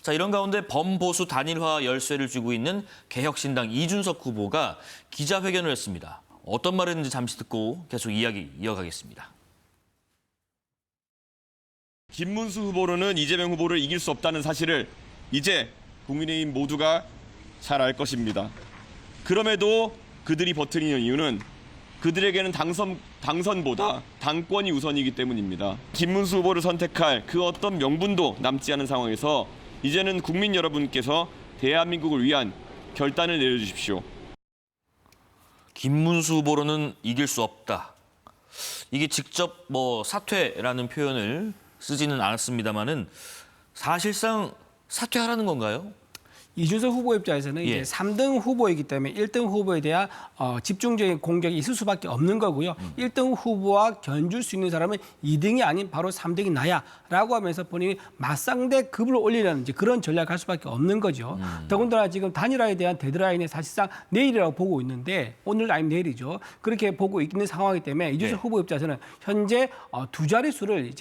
자, 이런 가운데 범보수 단일화 열쇠를 쥐고 있는 개혁신당 이준석 후보가 기자회견을 했습니다. 어떤 말을 했는지 잠시 듣고 계속 이야기 이어가겠습니다. 김문수 후보로는 이재명 후보를 이길 수 없다는 사실을 이제 국민의힘 모두가 잘 알 것입니다. 그럼에도 그들이 버티는 이유는 그들에게는 당선보다 당권이 우선이기 때문입니다. 김문수 후보를 선택할 그 어떤 명분도 남지 않은 상황에서 이제는 국민 여러분께서 대한민국을 위한 결단을 내려주십시오. 김문수 후보로는 이길 수 없다. 이게 직접 사퇴라는 표현을 쓰지는 않았습니다만은 사실상 사퇴하라는 건가요? 이준석 후보 입장에서는 예. 이제 3등 후보이기 때문에 1등 후보에 대한 집중적인 공격이 있을 수밖에 없는 거고요. 1등 후보와 견줄 수 있는 사람은 2등이 아닌 바로 3등이 나야라고 하면서 본인이 맞상대 급을 올리려는 이제 그런 전략을 할 수밖에 없는 거죠. 더군다나 지금 단일화에 대한 데드라인이 사실상 내일이라고 보고 있는데 오늘 아니면 내일이죠. 그렇게 보고 있는 상황이기 때문에 이준석 네. 후보 입장에서는 현재 두 자릿수를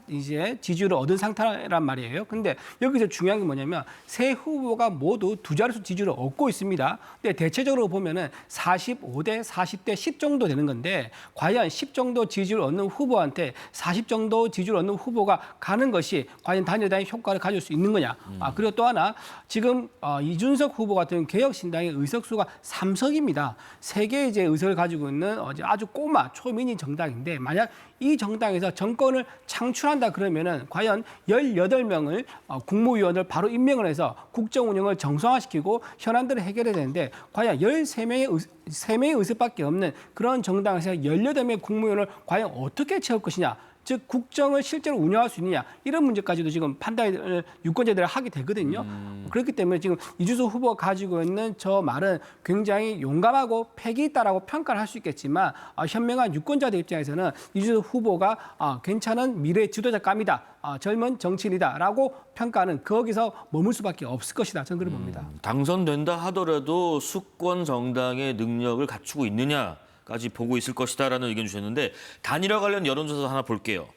이제 지지율을 얻은 상태란 말이에요. 근데 여기서 중요한 게 뭐냐면 세 후보가 모두 두 자릿수 지지율을 얻고 있습니다. 근데 대체적으로 보면은 45대 40대 10 정도 되는 건데 과연 10 정도 지지율을 얻는 후보한테 40 정도 지지율을 얻는 후보가 가는 것이 과연 단일화의 효과를 가질 수 있는 거냐. 그리고 또 하나 지금 이준석 후보 같은 개혁신당의 의석수가 3석입니다. 3개의 이제 의석을 가지고 있는 아주 꼬마 초미니 정당인데 만약 이 정당에서 정권을 창출한다 그러면은 과연 18명을 국무위원을 바로 임명을 해서 국정 운영을 정상화시키고 현안들을 해결해야 되는데 과연 3명의 의석밖에 없는 그런 정당에서 18명의 국무위원을 과연 어떻게 채울 것이냐. 즉 국정을 실제로 운영할 수 있느냐 이런 문제까지도 지금 판단을 유권자들이 하게 되거든요. 그렇기 때문에 지금 이준석 후보가 가지고 있는 저 말은 굉장히 용감하고 패기 있다라고 평가를 할 수 있겠지만 현명한 유권자들 입장에서는 이준석 후보가 괜찮은 미래 지도자감이다. 젊은 정치인이다라고 평가는 거기서 머물 수밖에 없을 것이다. 저는 그렇게 봅니다. 당선된다 하더라도 수권 정당의 능력을 갖추고 있느냐까지 보고 있을 것이다라는 의견 주셨는데 단일화 관련 여론조사 하나 볼게요.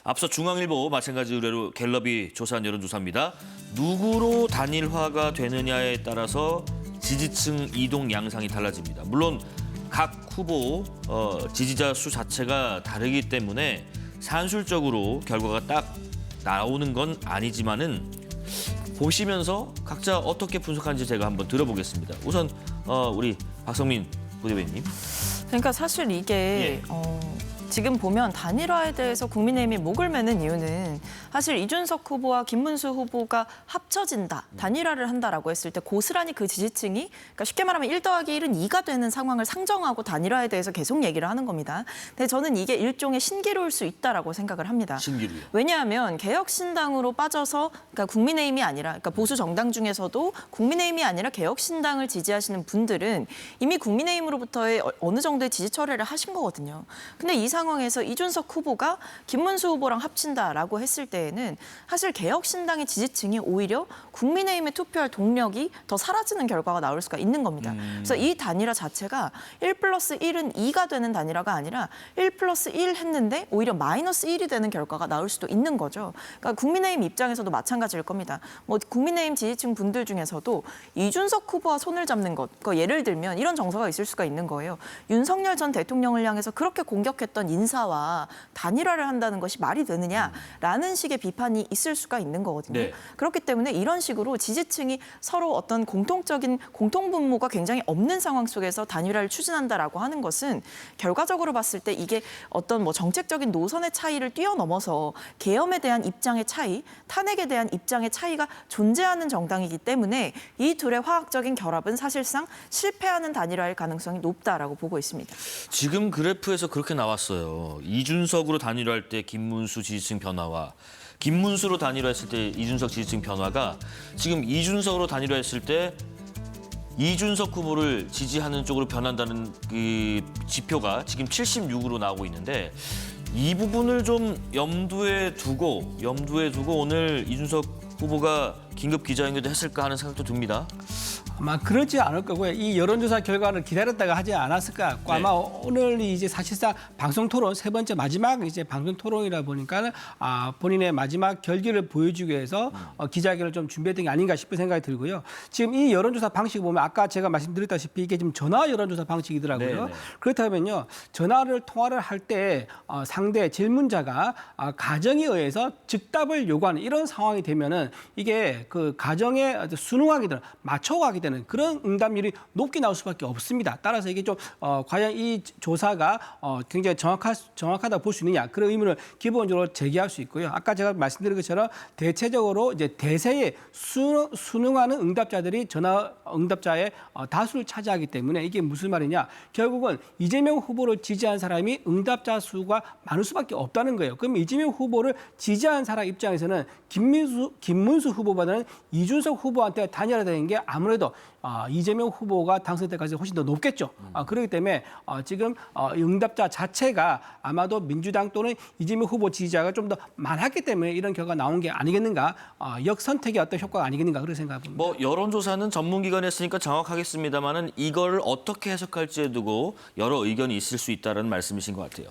앞서 중앙일보 마찬가지 의뢰로 갤럽이 조사한 여론조사입니다. 누구로 단일화가 되느냐에 따라서 지지층 이동 양상이 달라집니다. 물론 각 후보 지지자 수 자체가 다르기 때문에 산술적으로 결과가 딱 나오는 건 아니지만은 보시면서 각자 어떻게 분석하는지 제가 한번 들어보겠습니다. 우선 우리 박성민 부대변인님. 그러니까 사실 이게 지금 보면 단일화에 대해서 국민의힘이 목을 매는 이유는 사실 이준석 후보와 김문수 후보가 합쳐진다, 단일화를 한다라고 했을 때 고스란히 그 지지층이 그러니까 쉽게 말하면 1 더하기 1은 2가 되는 상황을 상정하고 단일화에 대해서 계속 얘기를 하는 겁니다. 근데 저는 이게 일종의 신기루일 수 있다라고 생각을 합니다. 신기루요. 왜냐하면 개혁신당으로 빠져서 그러니까 국민의힘이 아니라 그러니까 보수 정당 중에서도 국민의힘이 아니라 개혁신당을 지지하시는 분들은 이미 국민의힘으로부터의 어느 정도의 지지 철회를 하신 거거든요. 근데 이 상황에서 이준석 후보가 김문수 후보랑 합친다라고 했을 때에는 사실 개혁신당의 지지층이 오히려 국민의힘에 투표할 동력이 더 사라지는 결과가 나올 수가 있는 겁니다. 그래서 이 단일화 자체가 1+1은 2가 되는 단일화가 아니라 1+1 했는데 오히려 -1이 되는 결과가 나올 수도 있는 거죠. 그러니까 국민의힘 입장에서도 마찬가지일 겁니다. 국민의힘 지지층 분들 중에서도 이준석 후보와 손을 잡는 것, 예를 들면 이런 정서가 있을 수가 있는 거예요. 윤석열 전 대통령을 향해서 그렇게 공격했던 인사와 단일화를 한다는 것이 말이 되느냐라는 식의 비판이 있을 수가 있는 거거든요. 네. 그렇기 때문에 이런 식으로 지지층이 서로 어떤 공통적인 공통분모가 굉장히 없는 상황 속에서 단일화를 추진한다라고 하는 것은 결과적으로 봤을 때 이게 어떤 정책적인 노선의 차이를 뛰어넘어서 계엄에 대한 입장의 차이, 탄핵에 대한 입장의 차이가 존재하는 정당이기 때문에 이 둘의 화학적인 결합은 사실상 실패하는 단일화일 가능성이 높다라고 보고 있습니다. 지금 그래프에서 그렇게 나왔어요. 이준석으로 단일화할 때 김문수 지지층 변화와 김문수로 단일화했을 때 이준석 지지층 변화가 지금 이준석으로 단일화했을 때 이준석 후보를 지지하는 쪽으로 변한다는 그 지표가 지금 76으로 나오고 있는데 이 부분을 좀 염두에 두고 오늘 이준석 후보가 긴급 기자회견도 했을까 하는 생각도 듭니다. 아마 그렇지 않을 거고요. 이 여론조사 결과를 기다렸다가 하지 않았을 것 같고 아마 오늘이 이제 사실상 방송 토론 세 번째 마지막 이제 방송 토론이라 보니까 본인의 마지막 결기를 보여주기 위해서 기자회견을 좀 준비했던 게 아닌가 싶은 생각이 들고요. 지금 이 여론조사 방식 보면 아까 제가 말씀드렸다시피 이게 지금 전화 여론조사 방식이더라고요. 네네. 그렇다면요, 통화를 할 때 상대 질문자가 가정에 의해서 즉답을 요구하는 이런 상황이 되면은 이게 그 가정에 순응하게 되는 맞춰가게 되는 그런 응답률이 높게 나올 수밖에 없습니다. 따라서 이게 좀 과연 이 조사가 굉장히 정확하다 볼 수 있느냐 그런 의문을 기본적으로 제기할 수 있고요. 아까 제가 말씀드린 것처럼 대체적으로 이제 대세에 순응하는 응답자들이 전화 응답자의 다수를 차지하기 때문에 이게 무슨 말이냐? 결국은 이재명 후보를 지지한 사람이 응답자 수가 많을 수밖에 없다는 거예요. 그럼 이재명 후보를 지지한 사람 입장에서는 김문수 후보보다는 이준석 후보한테 단일화 되는 게 아무래도 이재명 후보가 당선될 가능성이 훨씬 더 높겠죠. 그렇기 때문에 지금 응답자 자체가 아마도 민주당 또는 이재명 후보 지지자가 좀 더 많았기 때문에 이런 결과가 나온 게 아니겠는가. 역선택의 어떤 효과가 아니겠는가 그렇게 생각합니다. 뭐 여론조사는 전문기관이 했으니까 정확하겠습니다만은 이걸 어떻게 해석할지에 두고 여러 의견이 있을 수 있다는 말씀이신 것 같아요.